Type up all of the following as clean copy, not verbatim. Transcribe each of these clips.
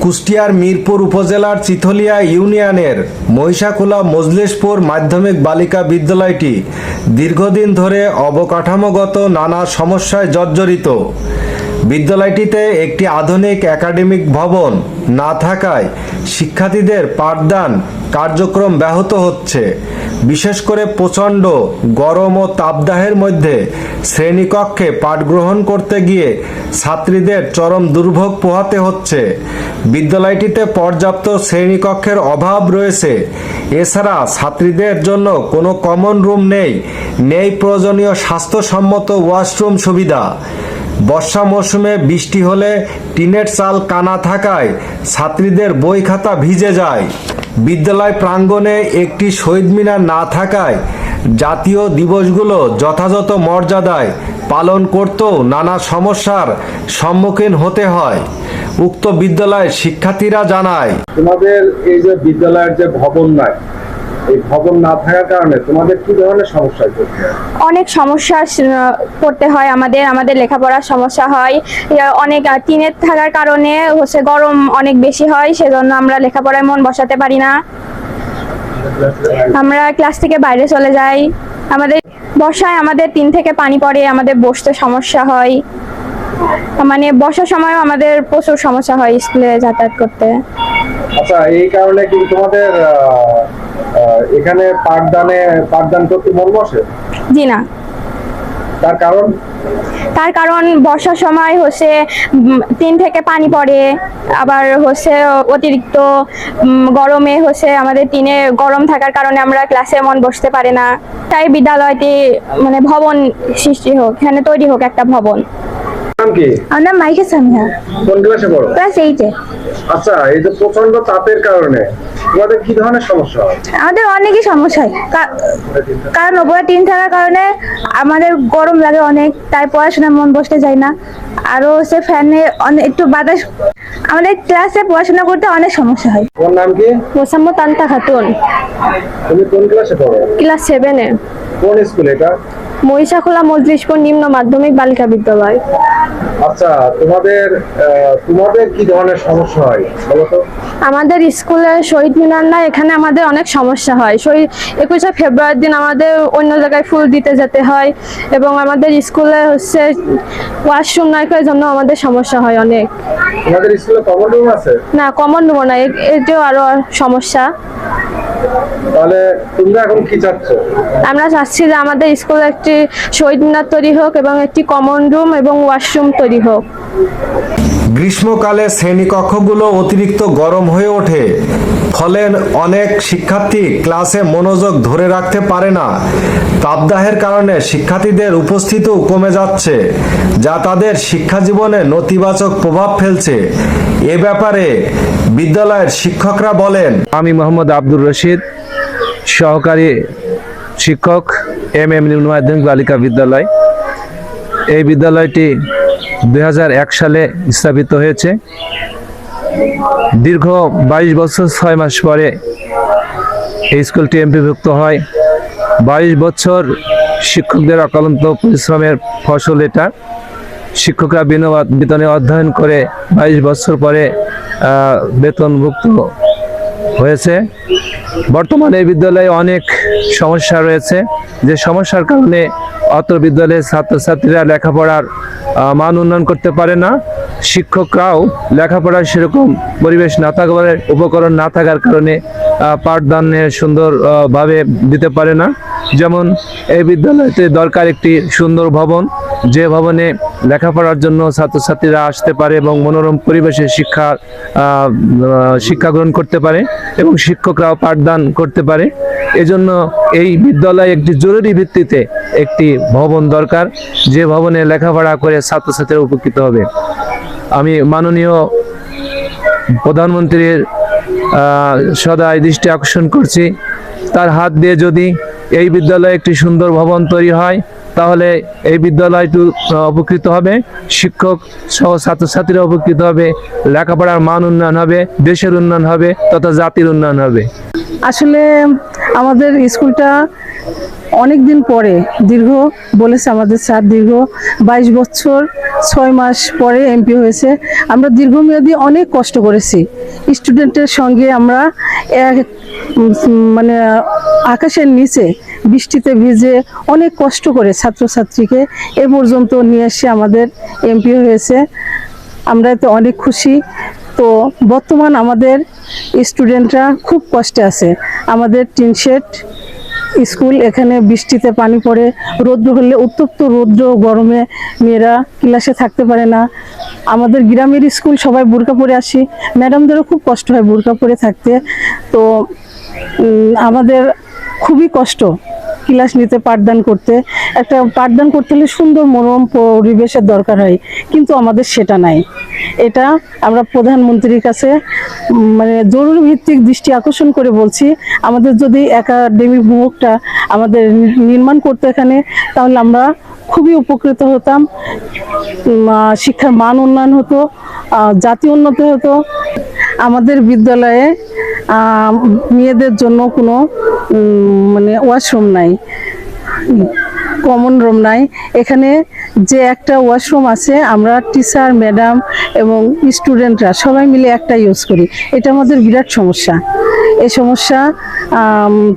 কুষ্টিয়ার মিরপুর উপজেলার চিথলিয়া ইউনিয়নের মহিষাখোলা মজলিশপুর মাধ্যমিক বালিকা বিদ্যালয়টি দীর্ঘদিন ধরে অবকাঠামোগত নানা সমস্যায় জর্জরিত। বিদ্যালয়টিতে একটি আধুনিক একাডেমিক ভবন না থাকায় শিক্ষার্থীদের পাঠদান কার্যক্রম ব্যাহত হচ্ছে। বিশেষ করে প্রচণ্ড গরম ও তাপদাহের মধ্যে শ্রেণীকক্ষে পাঠ গ্রহণ করতে গিয়ে ছাত্রীদের চরম দুর্ভোগ পোহাতে হচ্ছে। বিদ্যালয়টিতে পর্যাপ্ত শ্রেণীকক্ষের অভাব রয়েছে। এছাড়া ছাত্রীদের জন্য কোনো কমন রুম নেই প্রয়োজনীয় স্বাস্থ্যসম্মত ওয়াশরুম সুবিধা। বর্ষা মৌসুমে বৃষ্টি হলে টিনের চাল কানা থাকায় ছাত্রীদের বই খাতা ভিজে যায়। বিদ্যালয় প্রাঙ্গণে একটি শহীদ মিনার না থাকায় জাতীয় দিবসগুলো যথাযথ মর্যাদায় পালন করতেও নানা সমস্যার সম্মুখীন হতে হয়। উক্ত বিদ্যালয়ের শিক্ষার্থীরা জানায়, তোমাদের এই যে বিদ্যালয়ের যে ভবন নাই, এই ভবন না থাকার কারণে তোমাদের কি ধরনের সমস্যায় পড়তে হয়? অনেক সমস্যা পড়তে হয় আমাদের লেখাপড়ার সমস্যা হয়। অনেক টিনের থাকার কারণে গরম অনেক বেশি হয়, সেজন্য আমরা লেখাপড়ায় মন বসাতে পারি না। আমরা ক্লাস থেকে বাইরে চলে যাই। আমাদের বর্ষায় আমাদের টিন থেকে পানি পড়ে, আমাদের বসতে সমস্যা হয়। মানে বর্ষার সময়ও আমাদের প্রচুর সমস্যা হয় স্কুলে যাতায়াত করতে। আচ্ছা, এই কারণে কি তোমাদের এখানে পাঠদান করতে মন বসে? জি না। তার কারণ বর্ষার সময় টিন থেকে পানি পড়ে, আবার অতিরিক্ত গরমে আমাদের টিনে গরম থাকার কারণে আমরা ক্লাসে মন বসতে পারে না। তাই বিদ্যালয়টি ভবন সৃষ্টি হোক, এখানে তৈরি হোক একটা ভবন। নাম কি? আমার নাম মাইকে সামিয়া। কোন ক্লাসে পড়ো? ক্লাস 8 এ। আচ্ছা, এই যে প্রচন্ড তাপের কারণে তোমাদের কি ধরনের সমস্যা হয়? আমাদের অনেকই সমস্যা হয়, কারণ উপরে টিন থাকার কারণে আমাদের গরম লাগে অনেক, তাই পড়াশোনায় মন বসতে যায় না। আরো ফ্যানে একটু বাতাস, আমাদের ক্লাসে পড়াশোনা করতে অনেক সমস্যা হয়। তোমার নাম কি? মোসাম্মদ আন্তা খাতুন। তুমি কোন ক্লাসে পড়ো? ক্লাস 7 এ। কোন স্কুল এটা? মহিষাখোলা মজলিশপুর নিম্ন মাধ্যমিক বালিকা বিদ্যালয়। আচ্ছা, তোমাদের কি ধরনের সমস্যা হয় বলো তো? আমাদের স্কুলে শহীদ মিনার নাই, এখানে আমাদের অনেক সমস্যা হয়। 21শে ফেব্রুয়ারির দিন আমাদের অন্য জায়গায় ফুল দিতে যেতে হয়, এবং আমাদের স্কুলে ওয়াশরুম নাই, এর জন্য আমাদের সমস্যা হয় অনেক। তোমাদের স্কুলে কমন রুম আছে? না, কমন রুম নাই, এটাও আরো সমস্যা। তাহলে তোমরা এখন কি চাচ্ছ? আমরা চাচ্ছি যে আমাদের স্কুলে একটি শহীদ মিনার তৈরি হোক এবং একটি কমন রুম এবং ওয়াশরুম তৈরি হোক। গ্রীষ্মকালে শ্রেণীকক্ষগুলো অতিরিক্ত গরম হয়ে ওঠে, ফলে অনেক শিক্ষার্থী ক্লাসে মনোযোগ ধরে রাখতে পারে না। তাপদাহের কারণে শিক্ষার্থীদের উপস্থিতিও কমে যাচ্ছে, যা তাদের শিক্ষা জীবনে নেতিবাচক প্রভাব ফেলছে। এ ব্যাপারে বিদ্যালয়ের শিক্ষকরা বলেন, আমি মোহাম্মদ আব্দুর রশিদ, সহকারী শিক্ষক MM নিম্ন মাধ্যমিক বালিকা বিদ্যালয়। এই বিদ্যালয়টি 2001 সালে স্থাপিত হয়েছে। দীর্ঘ 22 বছর 6 মাস পরে এই স্কুলটি এমপিভুক্ত হয়। 22 বছর শিক্ষকদের অক্লান্ত পরিশ্রমের ফসল এটা। শিক্ষকরা বিনা বেতনে অধ্যয়ন করে 22 বছর পরে বেতনভুক্ত হয়েছে। বর্তমানে এই বিদ্যালয়ে অনেক সমস্যা রয়েছে, যে সমস্যার কারণে অত্র বিদ্যালয়ের ছাত্রছাত্রীরা লেখাপড়ার মান উন্নয়ন করতে পারে না। শিক্ষকরাও লেখাপড়ার সেরকম পরিবেশ না থাকার, উপকরণ না থাকার কারণে পাঠদানে সুন্দরভাবে দিতে পারে না। যেমন এই বিদ্যালয়তে দরকার একটি সুন্দর ভবন, যে ভবনে লেখাপড়ার জন্য ছাত্রছাত্রীরা আসতে পারে এবং মনোরম পরিবেশে শিক্ষা গ্রহণ করতে পারে এবং শিক্ষকরাও পাঠদান করতে পারে। এজন্য এই বিদ্যালয়ে একটি জরুরি ভিত্তিতে একটি ভবন দরকার, যে ভবনে লেখাপড়া করে ছাত্রছাত্রীরা উপকৃত হবে। আমি মাননীয় প্রধানমন্ত্রীর সদাই দৃষ্টি আকর্ষণ করছি, তার হাত দিয়ে যদি এই বিদ্যালয়ে একটি সুন্দর ভবন তৈরি হয়, তাহলে এই বিদ্যালয়টি উপকৃত হবে, শিক্ষক সহ ছাত্রছাত্রীরা উপকৃত হবে, লেখাপড়ার মান উন্নয়ন হবে, দেশের উন্নয়ন হবে তথা জাতির উন্নয়ন হবে। আসলে আমাদের স্কুলটা অনেক দিন পরে দীর্ঘ বলেছে আমাদের স্যার দীর্ঘ 22 বছর 6 মাস পরে এমপি হয়েছে। আমরা দীর্ঘমেয়াদী অনেক কষ্ট করেছি স্টুডেন্টের সঙ্গে। আমরা মানে আকাশের নিচে বৃষ্টিতে ভিজে অনেক কষ্ট করে ছাত্রছাত্রীকে এ পর্যন্ত নিয়ে এসে আমাদের এমপি হয়েছে। আমরা এতে অনেক খুশি। তো বর্তমান আমাদের স্টুডেন্টরা খুব কষ্টে আছে। আমাদের টিন শেড স্কুল, এখানে বৃষ্টিতে পানি পড়ে, রৌদ্র হলে উত্তপ্ত রৌদ্র গরমে মেয়েরা ক্লাসে থাকতে পারে না। আমাদের গ্রামের স্কুল সবাই বোরকা পরে আসি, ম্যাডামদেরও খুব কষ্ট হয় বোরকা পরে থাকতে। তো আমাদের খুবই কষ্ট ক্লাস নিতে, পাঠদান করতে। একটা পাঠদান করতে হলে সুন্দর মনোরম পরিবেশের দরকার হয়, কিন্তু আমাদের সেটা নাই। এটা আমরা প্রধানমন্ত্রীর কাছে মানে জরুরি ভিত্তিক দৃষ্টি আকর্ষণ করে বলছি, আমাদের যদি একাডেমিক বিভাগটা আমাদের নির্মাণ করতে এখানে, তাহলে আমরা খুবই উপকৃত হতাম। শিক্ষার মান উন্নয়ন হতো, জাতি উন্নতি হতো। আমাদের বিদ্যালয়ে মেয়েদের জন্য কোনো মানে ওয়াশরুম নাই, কমন রুম নাই। এখানে যে একটা ওয়াশরুম আছে, আমরা টিচার, ম্যাডাম এবং স্টুডেন্টরা সবাই মিলে একটা ইউজ করি। এটা আমাদের বিরাট সমস্যা। এই সমস্যা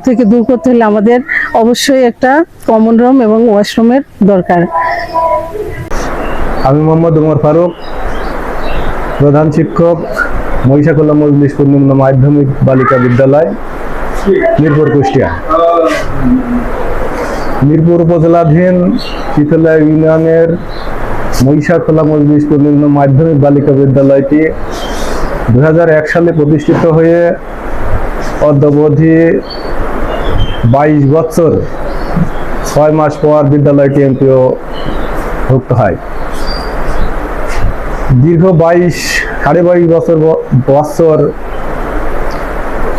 থেকে দূর করতে হলে আমাদের অবশ্যই একটা কমন রুম এবং ওয়াশরুমের দরকার। আমি মোহাম্মদ উমর ফারুক, প্রধান শিক্ষক, মহিষাখোলা মজলিশপুর নিম্ন মাধ্যমিক বালিকা বিদ্যালয়, মিরপুর, কুষ্টিয়া। মিরপুর উপজেলাধীন চিথলিয়া ইউনিয়নের মহিষাখোলা মজলিশপুর নিম্ন মাধ্যমিক বালিকা বিদ্যালয়টি 2001 সালে প্রতিষ্ঠিত হয়ে অদ্যাবধি 22 বছর 6 মাস পর বিদ্যালয়টি এমপিও ভুক্ত হয়। দীর্ঘ 22.5 বছর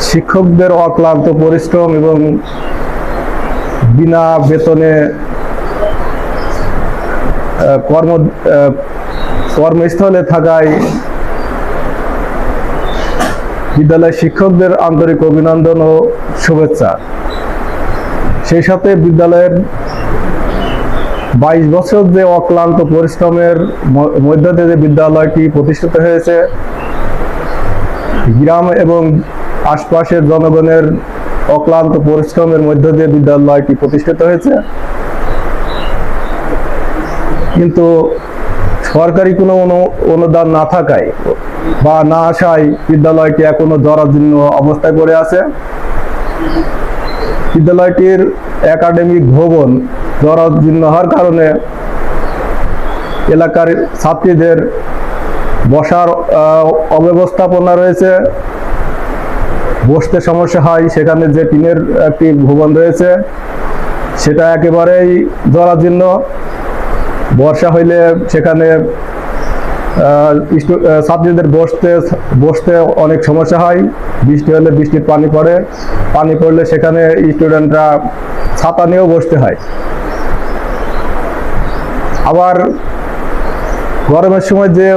শিক্ষকদের অক্লান্ত পরিশ্রম এবং বিনা বেতনে কর্মস্থলে থাকায় বিদ্যালয়ের শিক্ষকদের আন্তরিক অভিনন্দন ও শুভেচ্ছা। সেই সাথে বিদ্যালয়ের 22 বছর যে অক্লান্ত পরিশ্রমের মধ্য দিয়ে যে বিদ্যালয়টি প্রতিষ্ঠিত হয়েছে, গ্রাম এবং আশপাশের জনগণের অক্লান্ত পরিশ্রমের মধ্য দিয়ে বিদ্যালয়টি প্রতিষ্ঠিত হয়েছে, কিন্তু সরকারি কোনো অনুদান না থাকায় বা না আসায় বিদ্যালয়টি এখনো জরাজীর্ণ অবস্থায় পড়ে আছে। বিদ্যালয়টির একাডেমিক ভবন জরাজীর্ণ হওয়ার কারণে এলাকার ছাত্রীদের বসার অব্যবস্থাপনা রয়েছে, বসতে সমস্যা হয়। সেখানে যে টিনের একটি ভবন রয়েছে সেটা একেবারেই জরাজীর্ণ। বর্ষা হইলে সেখানে ছাত্রীদের বসতে অনেক সমস্যা হয়। বৃষ্টি হলে বৃষ্টির পানি পড়লে সেখানে স্টুডেন্টরা ছাতা নিয়েও বসতে হয়। আবার গরমের সময় যে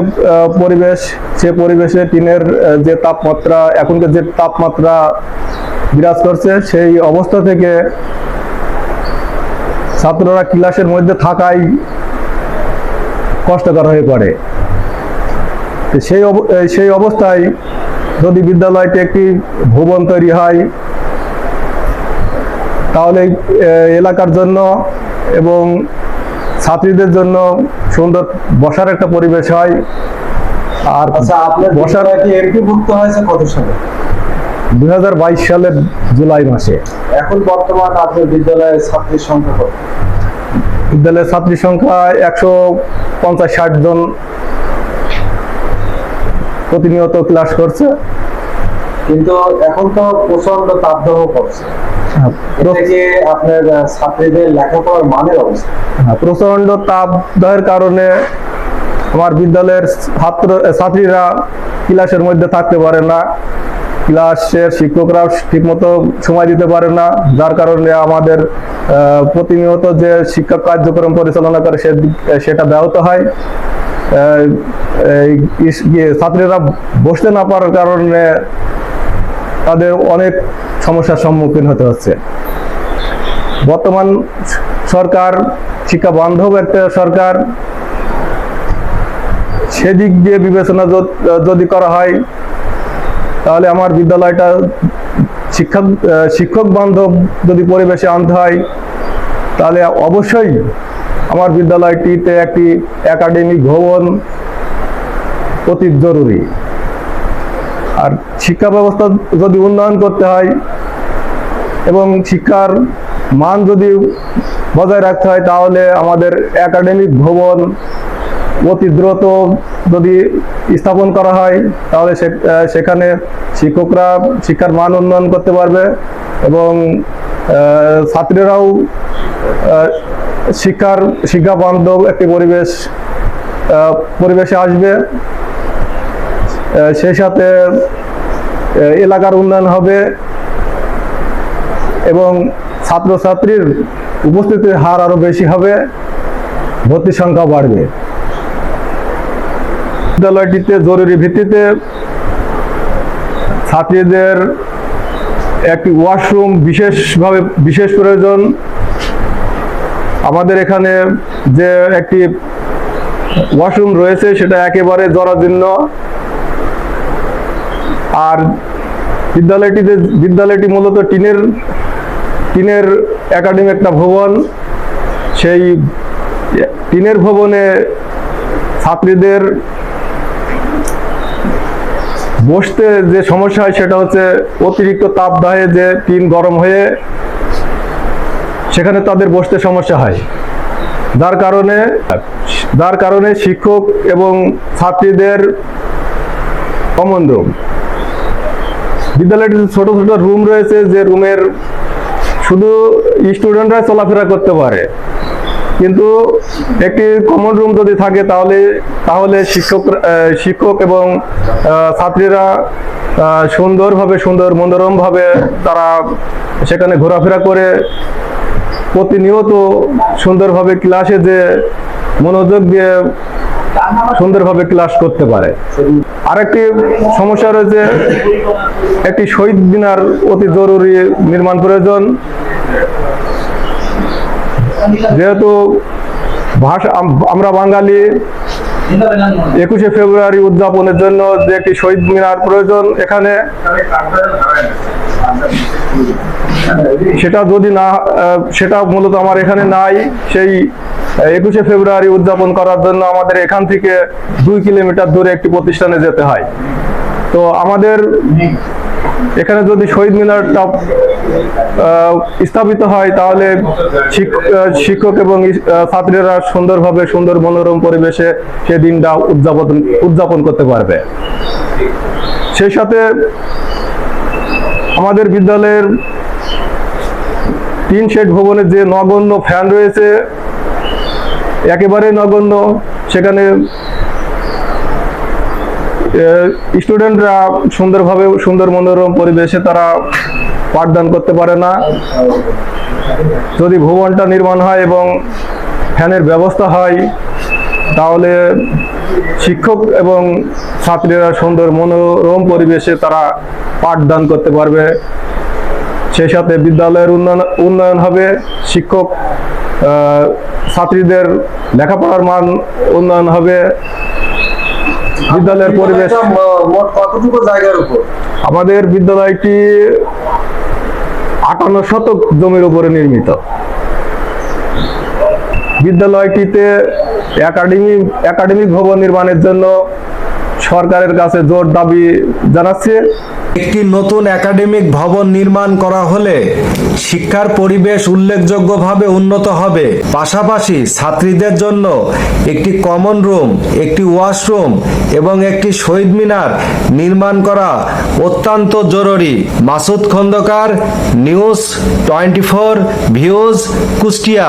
পরিবেশ, সে পরিবেশে টিনের যে তাপমাত্রা, এখনকার যে তাপমাত্রা বিরাজ করছে, সেই অবস্থা থেকে ছাত্ররা ক্লাসের মধ্যে থাকাই কষ্টকর হয়ে পড়ে। সেই অবস্থায় যদি বিদ্যালয়টি একটি ভবন তৈরি হয়, তাহলে এলাকার জন্য এবং ছাত্রীদের জন্য সুন্দর বসার একটা পরিবেশ হয়। আর আপনার বসার কি এমপিভুক্ত হয়েছে কত সালে? 2022 সালের জুলাই মাসে। এখন বর্তমান আপনার বিদ্যালয়ের ছাত্রীর সংখ্যা কত? বিদ্যালয়ের ছাত্রীর সংখ্যা 150-60 জন প্রতিনিয়ত ক্লাস করছে। কিন্তু এখন তো প্রচন্ড তাপদাহ করছে, এটা কি আপনার ছাত্রীদের লেখাপড়ার মানের অবস্থা? প্রচন্ড তাপদাহের কারণে আমার বিদ্যালয়ের ছাত্রীরা ক্লাসের মধ্যে থাকতে পারে না, ক্লাসের শিক্ষকরাও ঠিকমতো সময় দিতে পারে না, যার কারণে আমাদের প্রতিনিয়ত যে শিক্ষা কার্যক্রম পরিচালনা করে সেটা ব্যাহত হয়। ছাত্রীরা বসতে না পারার কারণে তাদের অনেক সমস্যার সম্মুখীন হতে হচ্ছে। বর্তমান সরকার শিক্ষা বান্ধব একটা সরকার, সেদিক দিয়ে বিবেচনা যদি করা হয় তাহলে আমার বিদ্যালয়টা শিক্ষক বান্ধব যদি পরিবেশে আনতে হয় তাহলে অবশ্যই আমার বিদ্যালয়টিতে একটি একাডেমিক ভবন অতি জরুরি। আর শিক্ষা ব্যবস্থা যদি উন্নয়ন করতে হয় এবং শিক্ষার মান যদি বজায় রাখতে হয় তাহলে আমাদের একাডেমিক ভবন অতি দ্রুত যদি স্থাপন করা হয় তাহলে সেখানে শিক্ষকরা শিক্ষার মান উন্নয়ন করতে পারবে এবং ছাত্রীরাও শিক্ষা বান্ধব একটি পরিবেশে আসবে। সেই সাথে এলাকার উন্নয়ন হবে এবং ছাত্রছাত্রীর উপস্থিতির হার আরো বেশি হবে, ভর্তির সংখ্যা বাড়বে। বিদ্যালয়টিতে জরুরি ভিত্তিতে ছাত্রীদের একটি ওয়াশরুম বিশেষ প্রয়োজন। আমাদের এখানে যে একটি ওয়াশরুম রয়েছে সেটা একেবারে জরাজীর্ণ। আর বিদ্যালয়টি মূলত টিনের একাডেমি একটা ভবন। সেই টিনের ভবনে ছাত্রীদের বসতে যে সমস্যা হয় সেটা হচ্ছে অতিরিক্ত তাপদাহে যে টিন গরম হয়ে সেখানে তাদের বসতে সমস্যা হয়, যার কারণে শিক্ষক এবং ছাত্রীদের কমন রুম, বিদ্যালয়টিতে ছোট ছোট রুম রয়েছে যে রুমের শুধু স্টুডেন্টরা চলাফেরা করতে পারে, কিন্তু একটি কমন রুম যদি থাকে তাহলে শিক্ষক এবং ছাত্রীরা মনোরমভাবে তারা সেখানে ঘোরাফেরা করে প্রতিনিয়ত সুন্দরভাবে ক্লাসে যে মনোযোগ দিয়ে সুন্দরভাবে ক্লাস করতে পারে। আরেকটি সমস্যা রয়েছে, একটি শহীদ মিনার অতি জরুরি নির্মাণ প্রয়োজন। যেহেতু আমরা বাঙালি, 21শে ফেব্রুয়ারি উদযাপনের জন্য যে একটি শহীদ মিনার প্রয়োজন এখানে, সেটা মূলত আমার এখানে নাই। সেই 21শে ফেব্রুয়ারি উদযাপন করার জন্য আমাদের এখান থেকে 2 কিলোমিটার দূরে একটি প্রতিষ্ঠানে যেতে হয়। তো আমাদের এখানে যদি শহীদ মিনারটা স্থাপিত হয় তাহলে শিক্ষক এবং ছাত্রীরা সুন্দর মনোরম পরিবেশে সেই দিনটা উদযাপন করতে পারবে। সেই সাথে আমাদের বিদ্যালয়ের 3 শেড ভবনে যে নগণ্য ফ্যান রয়েছে একেবারে নগণ্য, সেখানে স্টুডেন্টরা সুন্দর মনোরম পরিবেশে তারা পাঠদান করতে পারে না। যদি ভবনটা নির্মাণ হয় এবং ফ্যানের ব্যবস্থা হয় তাহলে শিক্ষক এবং ছাত্রীরা সুন্দর মনোরম পরিবেশে তারা পাঠদান করতে পারবে। সেই সাথে বিদ্যালয়ের উন্নয়ন হবে, শিক্ষক ছাত্রীদের লেখাপড়ার মান উন্নয়ন হবে। বিদ্যালয়ের পরিবেশ মোট কতটুকু জায়গার উপর? আমাদের বিদ্যালয়টি 58 শতক জমির উপরে নির্মিত। বিদ্যালয়টিতে একাডেমিক ভবন নির্মাণের জন্য সরকারের কাছে জোর দাবি জানাচ্ছে। একটি নতুন একাডেমিক ভবন নির্মাণ করা হলে শিক্ষার পরিবেশ উল্লেখযোগ্যভাবে উন্নত হবে। পাশাপাশি ছাত্রীদের জন্য একটি কমন রুম, একটি ওয়াশরুম এবং একটি শহীদ মিনার নির্মাণ করা অত্যন্ত জরুরি। Masud Khandakar, news 24 views, Kushtia.